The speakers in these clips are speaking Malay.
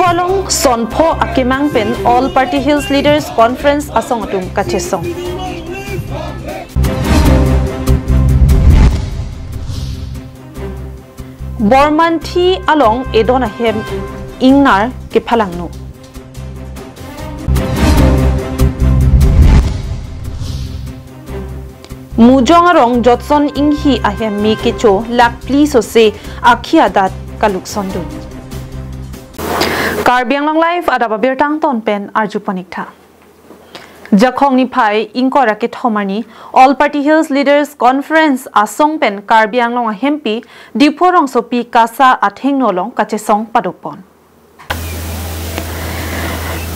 Along Sonpo Akimang Pen All Party Hills Leaders Conference Asong Atum Kachesong. Borman T along Edonahem Ingnar Kepalangno. Mujong arong Jotson Inghi ahem mi kecho lak please ose akhiadat kaluksondu. Karbi Anglong live ada babir tang ton pen arju panikta. Jakhong ni phai ingkora ke thomani All Party Hills Leaders Conference asong pen Karbi Anglong ahempi diporong sopi kasa atheng nolong kachesong padopon.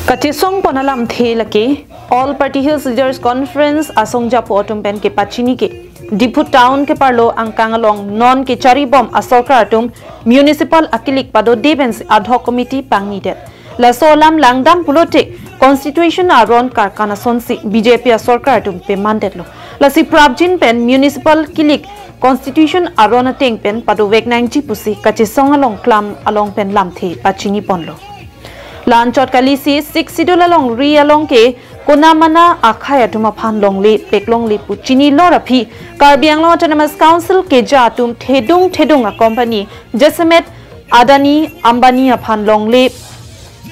Kachesong ponalam thelake All Party Hills Leaders Conference asong japo atum pen ke pachini ke Dipu town ke parlo angkang along non ke charibom asokra atum municipal akilik pado defense ad hoc committee pangnidet la solam langdam pulote constitution aron karkana sonsi BJP asokra atum pe mandetlo la si prabjin pen municipal kilik constitution aron ateng pen pado wek 90 pusi kachesong along klam along pen lamthe pachini ponlo lanchot kalisi 6 sidul along ri along ke Konamana akhaya tuma phan longle peklongle puchini lorapi Karbi Anglong Autonomous Council ke jatum thedung a company Jesemet Adani Ambani aphan longle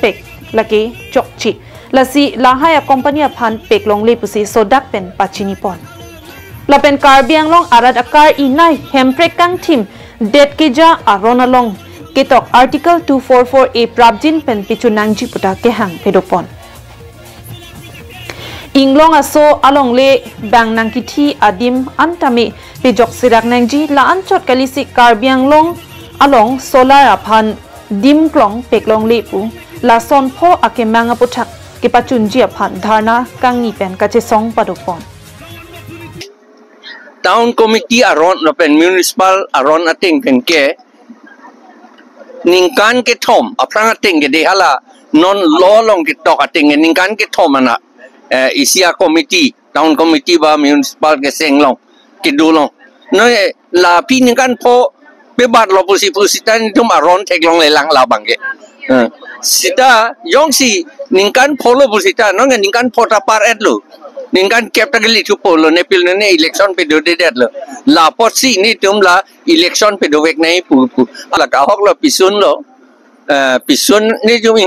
pek lake chokchi lasi lahaya company aphan peklongle pusi sodak pen pachini pon lapen Karbi Anglong arad akar inai hemprek kang team det ke ja aron along ketok article 244A prabjin pen pichu nangji puta ke hang pedopon Inglong aso along le bang nangkiti adim antame pejok sirak nangji la anchot kalisi Karbi Anglong along solar aphan dim klong peklong lepu la sonpho akemang aputhak ke pachunji aphan dharna kangi pen kachesong padopon Town committee aron pen municipal aron ating pen ke ningkan ke thom aprang ating ke dehala non law long ke tok ating ningkan ke thom ana Isia committee, town committee ba municipal ke senglong, kidulong. No la pinin kan po bebat lo pusi tan itu maron teklong lelang labang ke. Sita yong si ningkan polo pusita, no ningkan po tapar et lo, ningkan capital itu polo nepil ne election pedo dedet lo. La pot si ni tum la election pedo wek nai pu. Ala kahok lo pisun lo, pisun ni tum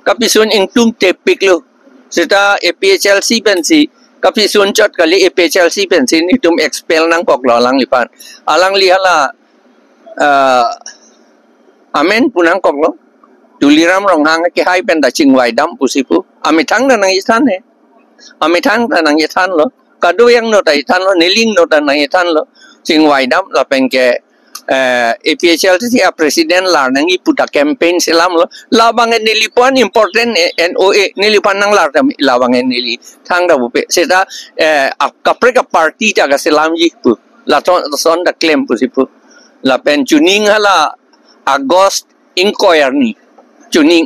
kapisun ing tum tepik lo. Sita APHLC pensi kapi sunjat kali APHLC pensi ni tum expel nang pok lo alang lipan alang lihala amen punang kok lo tuliram rong hang ke hai pen da chingwai dam pusipu amithang nang isan he amithang nang isan lo kado yang no tai tan lo niling no tan nang isan lo chingwai dam la pen ke APHLC presiden lar nang iputa campaign silam lo labang nilipan important NOA nilipan nang lar labang nili thang da bupe seta kapre ka party jaga silam ji pu la son da claim pu sipu la pen tuning hala August inquiry ni tuning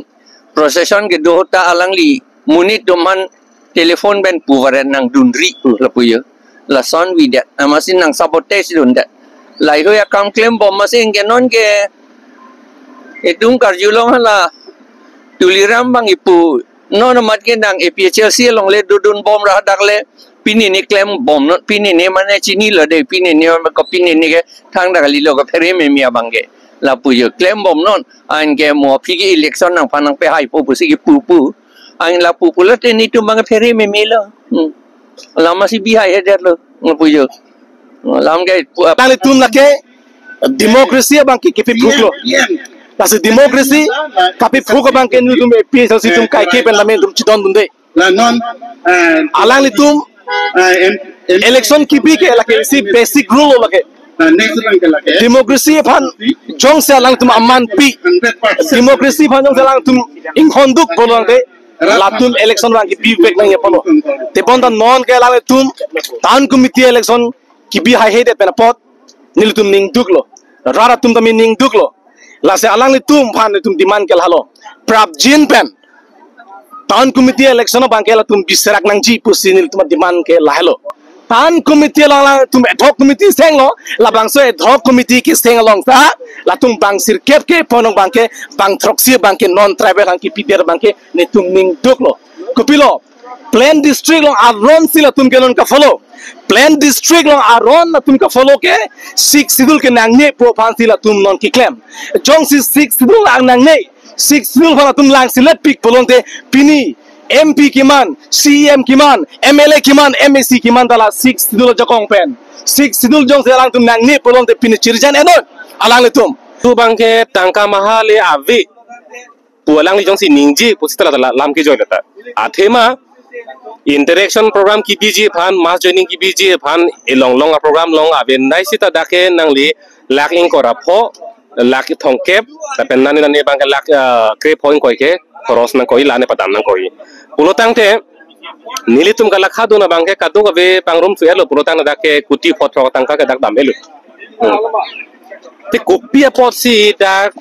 procession ke dohta alang li munit doman telefon ben puwaran nang dunri pu la pu ye la son widat amasin nang sabotage dundat lai ho ya kam claim bom masing genon ke itung karjulong hala tuliram bang ipu no mat ke nang APHLC long le dudun bom rah dak le pini ni claim bom no pini ni mane chini lo de pini ni ko pini ni ke thang dak li lo ko phere me mia bang ke la pu yo claim bom non an ke mo phi ki election nang panang pe hai pu si ki pu an la pu la te ni tu bang phere me me lo la masih bihai hedat lo pu yo lam ke tang tum lake demokrasi bang ki pipi phuklo tas demokrasi kapi phuk bang ke nu tum PSLC tum kai ke pen lamen tum chidon dunde la non alang tum election ki bi ke lake si basic rule lake demokrasi phan jong se alang tum amman pi demokrasi phan jong se alang tum inkhonduk bolong de latum election bang ki bi bek nang ye polo te bonda non ke alang tum town committee election kibi hai hede pen pot nilitum ning duklo rara tum tami ning duklo la se alang litum phan tum demand kel halo prabjin pen town committee election bang kel tum biserak nang ji pusi nilitum demand ke lahelo tan committee lang tum ad hoc committee seng lo la bang so ad hoc committee ki seng long sa la tum bang sir kep ke ponong bang ke bang troxi bang ke non tribal bang ke pider bang ke ne tum ning dok lo kopilo plan district long aron sila tum ke non ka follow plan district long aron na tum ka follow ke 6 sidul ke nang ne po phan sila tum non ki claim jong si 6 sidul ang nang ne 6 sidul phan tum lang sila pick polonte pini MP kiman, CM kiman, MLA kiman, MSC kiman dala 6 sidul jokong pen. 6 sidul jong selang tum nang ni polong te pini cirjan enon alang letum. Tu bangke tangka mahale avi. Pualang li jong si ningji pusitala dala lam ki joy leta. Athema interaction program ki biji phan mass joining ki biji phan elong long program long ave nai sita dake nang li laking korapho lak thongkep tapen nani nani bangke lak kre point koi ke cross nang koi lane padam nang koi. Pulotang te nilitum kala khadu na bangke kadu kabe pangrum suelo pulotang na dake kuti potro tangka ke dak dam elu. Te kopia pot si dak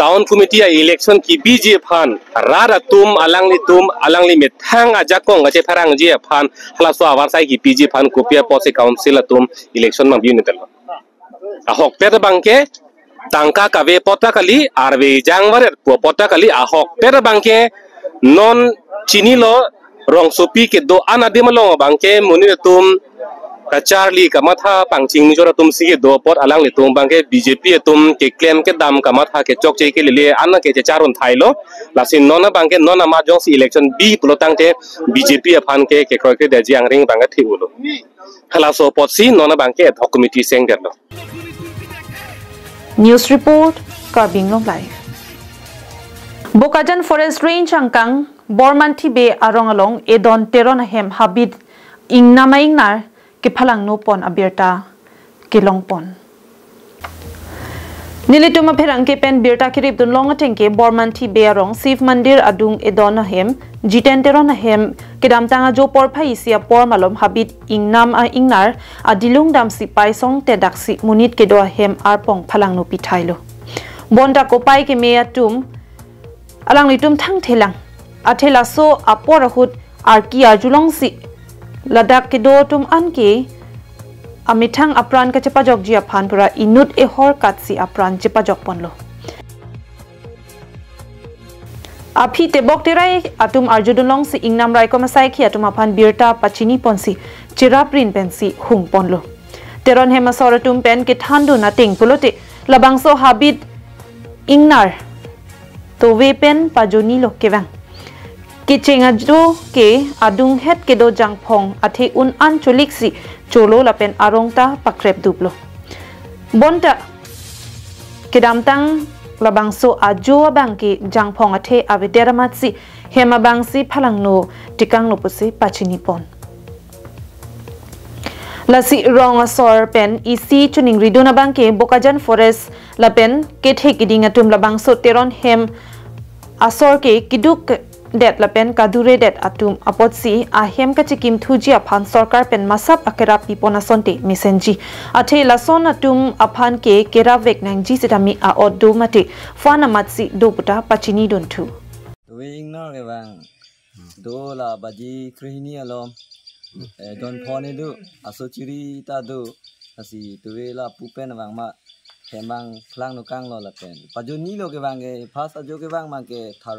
town committee election ki biji phan rara tum alang li methang aja kong aje pharang je phan halaso awar sai ki biji phan kopia pot si council tum election ma biun tel. Ahok per bangke tangka kabe pota kali arve jangwar pota kali ahok per bangke non chini lo rong sopi ke do anadima lo bangke muni tum Charlie kamatha pangching mijora tum sige do pot alang le tum bangke BJP tum ke claim ke dam kamatha ke chok che ke le anna ke charon thailo lasin nona bangke nona ma jong si election b plotang te BJP aphan ke kroi ke de jiang ring bangke thiulo hala so pot si nona bangke ad hoc committee seng derlo. News report Karbi Anglong live. Bokajan Forest Range angkang Bormanti Bay Arongalong Edon Teron Hem Habit Ingnama Ingnar ke phalang no pon abirta ke longpon. Nilituma pherang ke pen birta kirip dun long atengke Bormanti Bay Arong Siv Mandir Adung Edon Hem Jiten Teron Hem ke damtanga jo por phai sia por malom habit ingnam a ingnar adilung dam si paisong te daksi munit ke do hem arpong phalang no pithailo. Bonda ko pai ke me atum alang litum thang thelang athela so apor hut arki ajulong si ladak ke do tum anke amithang apran ka chepajok jia phan pura inut e hor kat si apran chepajok ponlo api te bok terai atum arjudulong si ingnam rai ko masai khi atum aphan birta pachini ponsi chiraprin pensi hung ponlo teron hema soratum pen ke thandu na ting pulote labangso habit ingnar to wepen pajoni lo kewang ke chenga jo ke adung het ke do jangphong athe un an cholik si cholo lapen arongta pakrep duplo bonta ke damtang labangso ajo bangke jangphong athe avederamat si hema bangsi phalangno tikang no puse pachini pon lasi rong asor pen isi chuning riduna bangke Bokajan Forest lapen ke the kiding atum labangso teron hem asor ke kiduk det lapen kadure det atum apotsi ahem ka chikim thuji aphan sarkar pen masap akera pipona sonte mesenji athe lason atum aphan ke keravek nangji sitami a oddo mate fana matsi doputa pachini dontu doing no bang do la baji krihini alom don phone du asochiri ta du asi tuwe la pupen bang ma hemang phlang no kang lo la pen pajoni lo ke bang ke phas ajo ke bang ma ke thar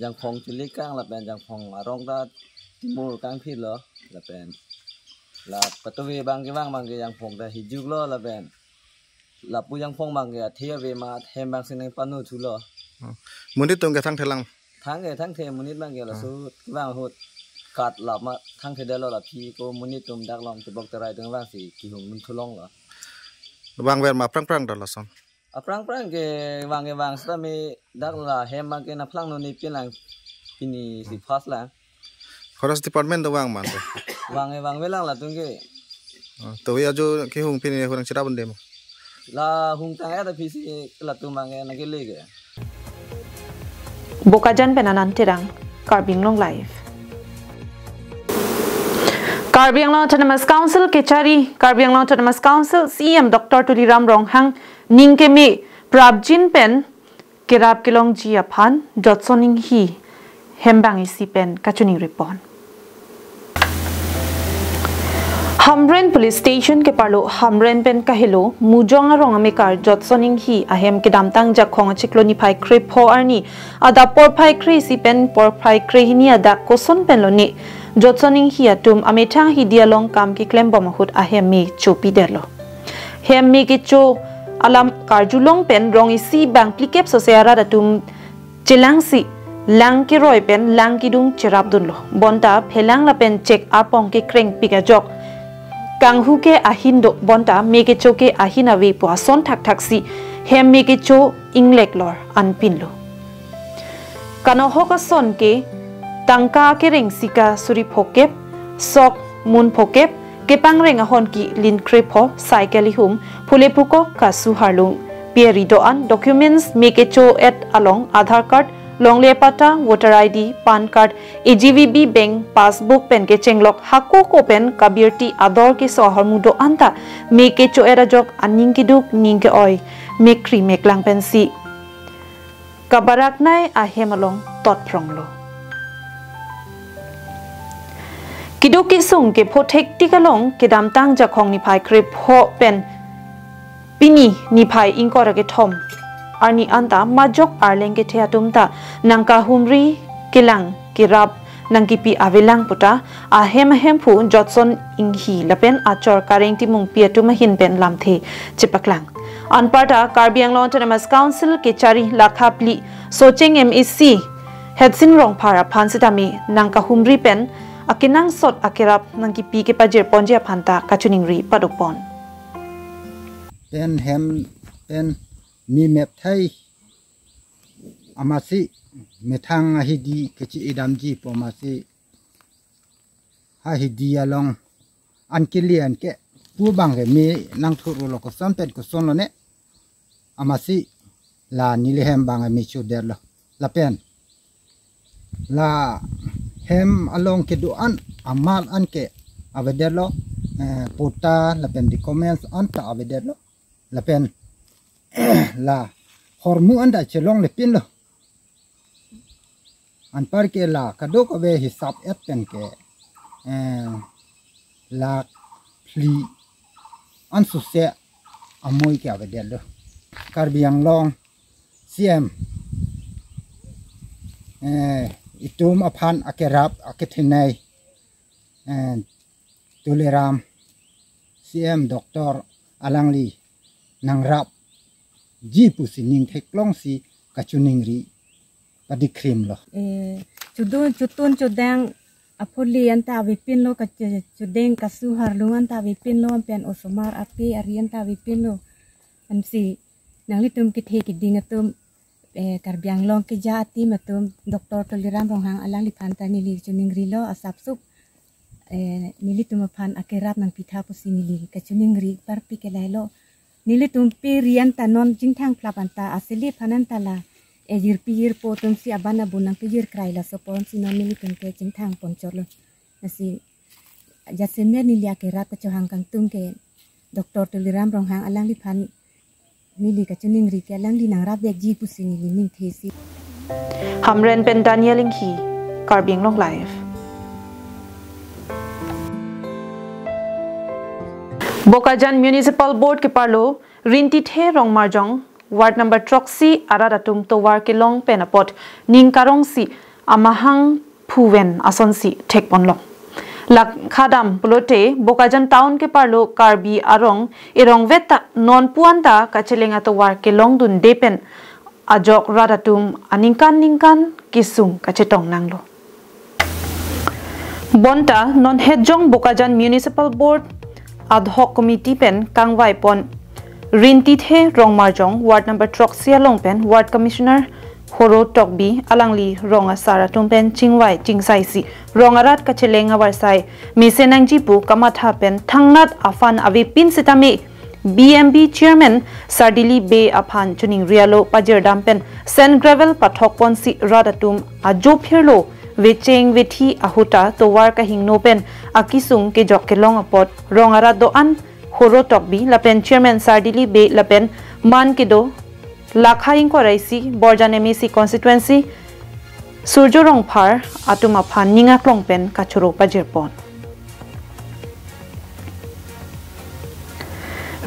yang phong chili kang la pen yang phong arong da timur kang phit lo la pen la patowe bang ke yang phong da hijuk lo la pen la pu yang phong bang ke thia ve ma hem bang sing panu thu lo munit tong ke thang thelang thang the munit bang ke la su bang hot kat la ma thang the de lo la phi ko munit tum dak long te bok terai teng bang si ki hung mun thulong lo bang wer ma prang prang dal son aprang ke bang sta me dak la hem ma ke na phlang no ni pilang pini si fast la forest department do wang man wang velang la tung ke to ya jo ke hung pin hurang chira bande mo la hung tang ya da phi si la tung bang na ke le ke Bokajan penanan tirang Karbi Anglong live. Karbi Anglong Autonomous Council Kechari Karbi Anglong Autonomous Council CM Dr. Tuliram Ronghang Ningke me Prabjin pen Kerap Kelong Jia Phan Dotsoning hi Hembang isi pen kachuning repon Hamren Police Station ke parlo Hamren pen kahilo mujong arong amekar jotsoning hi ahem ke damtang jak khong chikloni phai krip ho arni ada por phai kri si pen por phai kri hini ada koson pen loni jotsoning hi atum amethang hi dialong kam ki klem bom hut ahem mi chopi derlo hem mi ke cho alam karjulong pen rong isi bang plikep so se ara datum chilangsi lang ki roi pen lang ki dung cherap dunlo bonta phelang la pen check apong ke kreng pika jok Kanghu ke ahindo bonta meke choke ahina ve puason thak thaksi hem meke cho inglek lor anpinlo kano hoka son ke tangka ke reng sika suri phokep sok mun phokep ke pangreng ahon ki lin krepo cycle hum phule phuko kasu harlung pieri do an documents meke cho at along Aadhaar card longle pata voter ID pan card AGVB bank passbook pen ke chenglok hako ko pen kabirti ador ke sohar mudo anta meke cho era jok aning ki duk ning ke oi mekri meklang pen si kabarak nai ahemalong tot pronglo kiduk ki sung ke phothek tikalong ke damtang jakhong ni phai krip ho pen pini ni phai ingkora ke thom Arni anta majok arleng ke theatumta nangka humri kilang kirap nangkipi avelang puta ahem pu jotson inghi lapen achor kareng timung piatuma hin pen lamthe chipaklang anparta Karbi Anglong Autonomous Council ke chari lakhapli socheng MEC headsin rong phara phansitami nangka humri pen akinang sot akirap nangkipi ke pajer ponje phanta kachuningri padopon pen hem pen mi map thai amasi methang hidi kechi idamji pomasi ha hidi along ankilian ke pu bang ke mi nang thuru lo ko son pen ko son lo ne amasi la nile hem bang mi chu der lo la pen la hem along ke do an amal an ke aveder lo pota la pen di comments an ta aveder lo la pen la hormu anda chelong le pin lo an par ke la kadok ave hisap et pen ke la pli an su se amoy ke ave del lo Karbi Anglong CM itum aphan akerap akethinai toleram CM Dr. Alangli nangrap ji pusining theklong si kachuningri padikrim lo chutun chudang apoli anta vipin lo chudeng kasu harlung anta vipin lo pen osomar api arianta vipin lo ansi nanglitum kithe kiding atum Karbi Anglong ke jati matum Dr. Toleram ronghang alang lipanta nili chuningri lo asapsup nili tumaphan akerat nang pitha pusinili kachuningri parpi kelailo nili tumpi rian tanon jingthang plapanta asili phanantala ejir pir potum si abana bunang pir kraila sopon sinon nili tumpe jingthang poncholo nasi jasemnya nili akerat kachohang kang tumke Dr. Toleram ronghang alang liphan nili kachuningri ke alang linang rabek ji pusini ning thesi Hamren pen Daniel Inghi Karbi Anglong live Bokajan Municipal Board ke parlo rinti the rong marjong ward number troxy aradatum to war ke long penapot ning karong si amahang phuwen asonsi thekponlong lak khadam plote Bokajan town ke parlo Karbi arong erong veta non puanta kachelenga to war ke long dun depen ajok radatum aningkan kisung kachetong nanglo bonta non hejong Bokajan Municipal Board ad hoc committee pen kangwai pon rinti the rong marjong ward number troxia long pen ward commissioner horo tokbi alangli ronga sara tumpen chingwai chingsai si rongarat kachelenga warsai misenang jipu kamatha pen thangnat afan avi pin sitami BMB chairman Sardili Bay aphan chuning rialo pajer dampen sen gravel pathok pon si radatum ajo phirlo Vecheng vethi ahuta to war ka hing nopen akisung ke jok ke long apot rongara do an horo tokbi lapen chairman Sardili Bay lapen man ke do lakhaing ko raisi borjan MEC constituency surjo rong phar atuma phan ninga klong pen kachoro pajir pon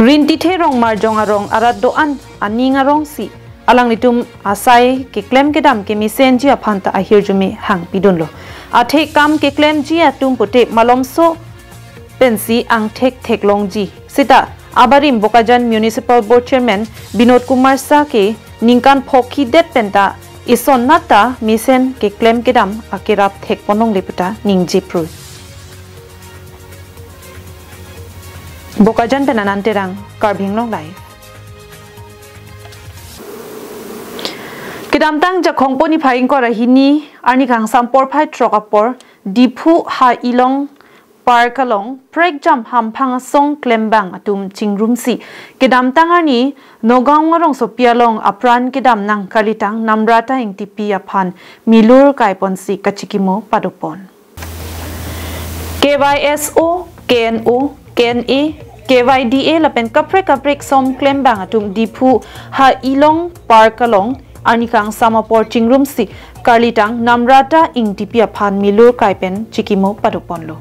green tea the rong mar jong arong arat do an aning arong si alang litum asai ke claim ke dam ke misen ji aphanta ahir jumi hang pidon lo athe kam ke claim ji atum pote malom so pensi ang thek long ji sita abarim bokajan municipal board chairman Binod Kumar Sa ke ningkan phokhi det penta ison nata misen ke claim ke dam akirap thek ponong leputa ningji pru bokajan penanan terang Karbi Anglong live kedamtang jakhong poni phaing ko rahini ani kang sampor phai trokapor diphu ha ilong parkalong prek jam hamphang song klembang atum chingrum si kedam tangani nogaung rong sopialong apran kedam nang kalitang namrata ingtipi aphan milur kaipon si kachikimo padopon KYSO KNO KNA KYDA lapen kaprek som klembang atum diphu ha ilong parkalong anikang samapor chingrum si kalitang namrata ingtipi aphan milur kaipen chikimo padopon lo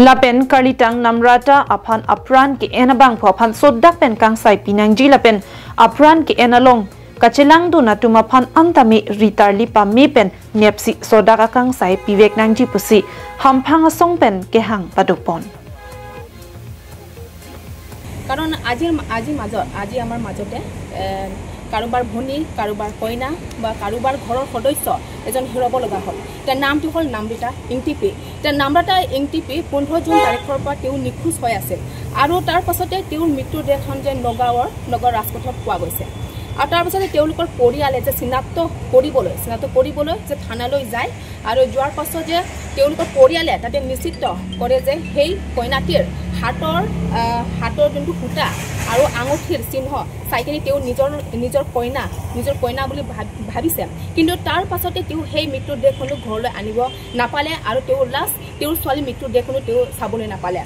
lapen kalitang namrata aphan apran ke enabang phaphan sodak pen kang sai pinangji lapen apran ke enalong kachelang du natuma phan antami ritarli pami pen nepsi sodaka kang sai pivek nangji pusi hamphang song pen ke hang padupon karon আজি মাজত আজি আমাৰ মাজতে কাৰোবাৰ ভনী কাৰোবাৰ কইনা বা কাৰোবাৰ ঘৰৰ সদস্য এজন হেৰাব লগা হ'ল তাৰ নামটো হ'ল নামৰিতা ইংটিপি তাৰ নামৰিতা ইংটিপি 15 জুন তাৰিখৰ পৰা তেওঁ নিখোজ হৈ আছে আৰু তাৰ পাছতে তেওঁৰ মৃত্যুৰ দেহখন যে নগৰ ৰাজপথত পোৱা গৈছে আৰু তাৰ পাছতে তেওঁলোকৰ পৰিয়ালে যে চিনাক্ত কৰিবলৈ যে থানালৈ যায় আৰু যোৱাৰ পাছত যে তেওঁলোকৰ পৰিয়ালে তাতে নিশ্চিত কৰে যে সেই কইনাটিৰ হাতৰ যোনটো ফুটা আৰু আঙুঠিৰ চিহ্ন চাইকিনি তেওঁ নিজৰ কইনা বুলি ভাবিছে কিন্তু তাৰ পাছতে তেওঁ সেই মৃত্যুৰ দেহখনো ঘৰলৈ আনিব নাপালে আৰু তেওঁৰ ছোৱালী মৃত্যুৰ দেহখনো তেওঁ চাবলৈ নাপালে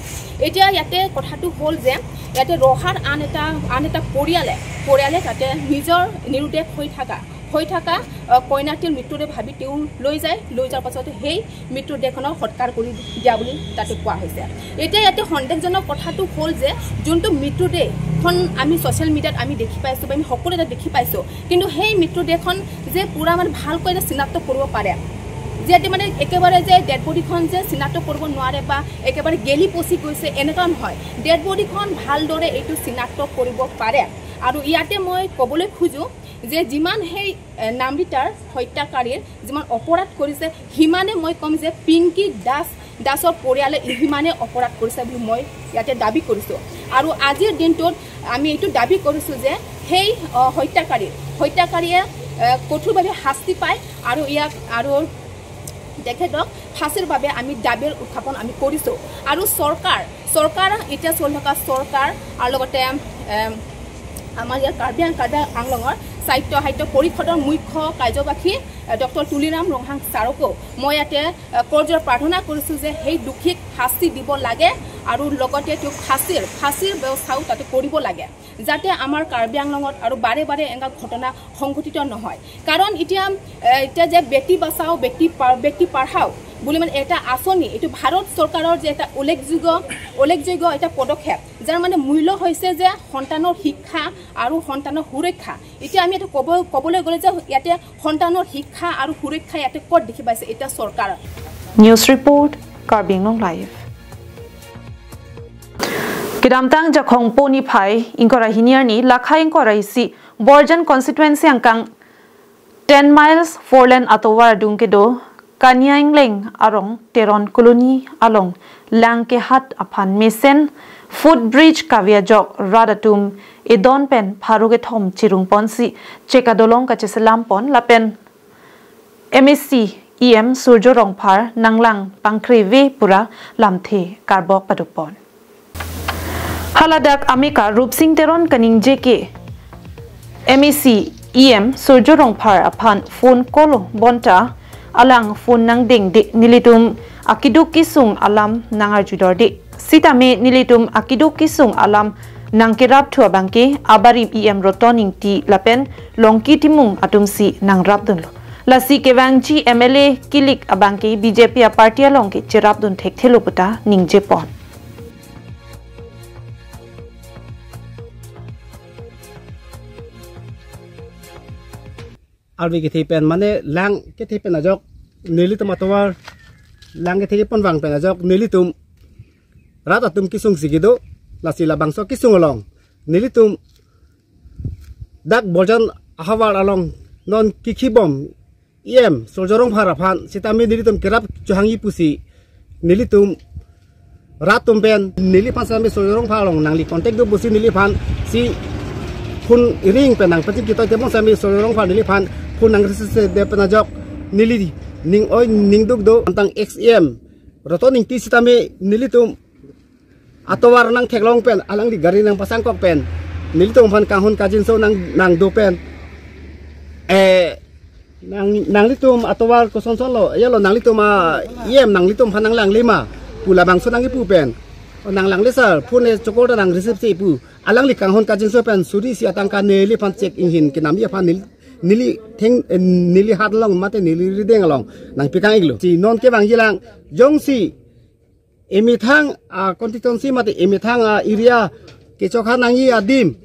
এতিয়া ইয়াতে কথাটো হ'ল যে ইয়াতে ৰহাৰ আন এটা পৰিয়ালে তাতে নিজৰ নিৰুদেশ হৈ থকা কইনাটিৰ মৃত্যুৰে ভাবি তেওঁ লৈ যোৱাৰ পাছতে সেই মৃত্যুৰ দেহখনক সৎকাৰ কৰি দিয়া বুলি তাতে কোৱা হৈছে এতিয়া ইয়াতে সন্দেহজনক কথাটো হ'ল যে যোনটো মৃত্যুৰ দেহখন আমি ছ'চিয়েল মিডিয়াত আমি দেখি পাইছোঁ বা আমি সকলোতে দেখি পাইছোঁ কিন্তু সেই মৃত্যুৰ দেহখন যে পুৰা মানে ভালকৈ চিনাক্ত কৰিব পাৰে যেতে মানে একেবাৰে যে ডেড বডিখন যে চিনাক্ত কৰিব নোৱাৰে বা একেবাৰে গেলি পচি গৈছে এনেকুৱা নহয় ডেড বডিখন ভালদৰে এইটো চিনাক্ত কৰিব পাৰে আৰু ইয়াতে মই ক'বলৈ খোজো যে যিমান সেই নামৰিতাৰ হত্যাকাৰীৰ যিমান অপৰাধ কৰিছে হিমানে মই কম যে পিংকি দাসৰ পৰিয়ালে হিমানে অপৰাধ কৰিছে বুলি মই ইয়াতে দাবী কৰিছোঁ আৰু আজিৰ দিনটোত আমি এইটো দাবী কৰিছোঁ যে সেই হত্যাকাৰীয়ে কঠোৰভাৱে শাস্তি পায় আৰু ইয়াক আৰু তেখেতক ফাঁচিৰ বাবে আমি দাবীৰ উত্থাপন আমি কৰিছোঁ আৰু চৰকাৰ এতিয়া চলি থকা চৰকাৰ আৰু লগতে আমাৰ ইয়াৰ কাৰ্বি আংলঙৰ সাহিত্য পৰিষদৰ মুখ্য কাৰ্যবাহী ডক্টৰ তুলিৰাম ৰংহাং ছাৰকো মই ইয়াতে কৰজোৰ প্ৰাৰ্থনা কৰিছোঁ যে সেই দুখীক শাস্তি দিব লাগে আৰু লগতে তেওঁক ফাঁচিৰ ব্যৱস্থাও তাতে কৰিব লাগে যাতে আমাৰ কাৰ্বি আংলঙত আৰু বাৰে এনেকুৱা ঘটনা সংঘটিত নহয় কাৰণ এতিয়া যে বেটি বাঁচাও বেটি পঢ়াও বুলি মানে এটা আঁচনি এইটো ভাৰত চৰকাৰৰ যে এটা উল্লেখযোগ্য এটা পদক্ষেপ যাৰ মানে মূল্য হৈছে যে সন্তানৰ শিক্ষা আৰু সন্তানৰ সুৰক্ষা এতিয়া আমি এটা ক'বলৈ গ'লে যে ইয়াতে সন্তানৰ শিক্ষা আৰু সুৰক্ষা ইয়াতে ক'ত দেখি পাইছে এটা চৰকাৰ news report Karbi Anglong live kedamtang jakhong poni phai ingkora hiniarni lakha ingkora isi borjan constituency angkang 10 miles 4 lane atowar dungkedo Kanya Ingleng arong teron koloni along langke hat aphan mesen footbridge kaviajok radatum edon pen pharuge thom chirung ponsi chekadolong kacheselam pon lapen MSc EM surjo rongphar nanglang pangkhrewe pura lamthe karbok padupon haladak ameka rupsing teron kaning jeke MSc EM surjo rongphar aphan phone call bonta alang phone nang ding de nilitum akiduk kisung alam nangar judor de sitame nilitum akiduk kisung alam nangkirap thua bangke abarim EM rotoning ti lapen longki timung atumsi nangrap dunlo lasi kewangji MLA kilik abangke BJP party alongke cherap dun thek thelo puta ningje pon arwi ke pen mane lang ke pen ajok neli tum atwar lang ke pon wang pen ajok neli tum rata tum kisung sigido lasi labang so kisung along neli tum dak bojan ahawal along non kikibom soljorong harapan sitami neli tum kerap johangi pusi neli tum ratum pen neli pan sami soljorong palong nang li kontek do pusi neli pan si kun ring penang pati kita temong sami soljorong pal neli pan kun nang resese de penajok neli ning oi ning duk do tentang XM roto ning ti sitami neli tum atowar nang theklong pen alang di gari nang pasang kok pen neli tum pan kahun kajin so nang do pen nang litum atowar ko son lo yalo nang litum nang litum pan nang lang lima pula bang so nang ipu pen nang lang lesar pune chokol nang receive si ipu alang li kahun kajin so pen suri si atangka neli pan check inghin kinam ya pan nili thing nili hat long mate nili rideng long nang pikang iglo si non ke bang jilang jong si emithang constituency mate emithang area ke chokha nang yi adim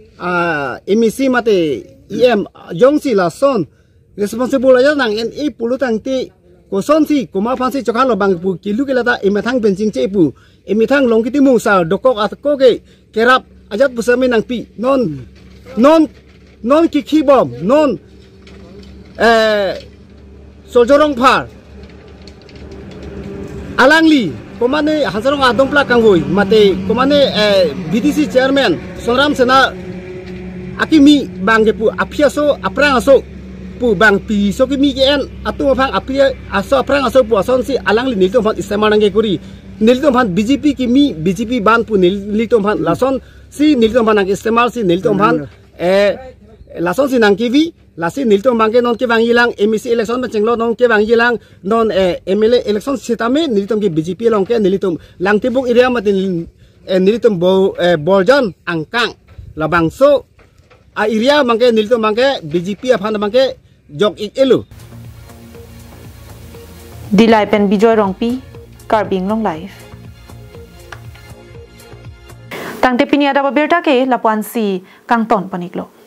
emisi mate jong si la son responsible aja nang NE pulutang ti koson si kuma pansi chokha lo bang pu kilu ke lata emithang benching che pu emithang long kiti mung sa dokok atko ke kerap ajat pusami nang pi non kikibom non soljorong par alangli komane hansarong adompla kangoi mate komane BDC chairman sonram sena akimi banggepu apiaso aprangaso pu bang pi so kimi en atu phang apia aso aprangaso pu ason si alangli nilto phan istamanange kuri nilto phan BJP kimi BJP ban pu nilto phan lason si nilto phan ang istemal si nilto phan lason si nang kivi lasi nilto mangke non ke bang ilang MEC election machenglo non ke bang ilang non MLA election sitame nilto ke BJP long ke nilto lang tibuk area matin nilto boljan angkang labangso area mangke nilto mangke BJP aphan mangke jok ik elu dilai pen bijoy rongpi Karbi Anglong live tangte pinia da berta ke lapuan si kangton paniklo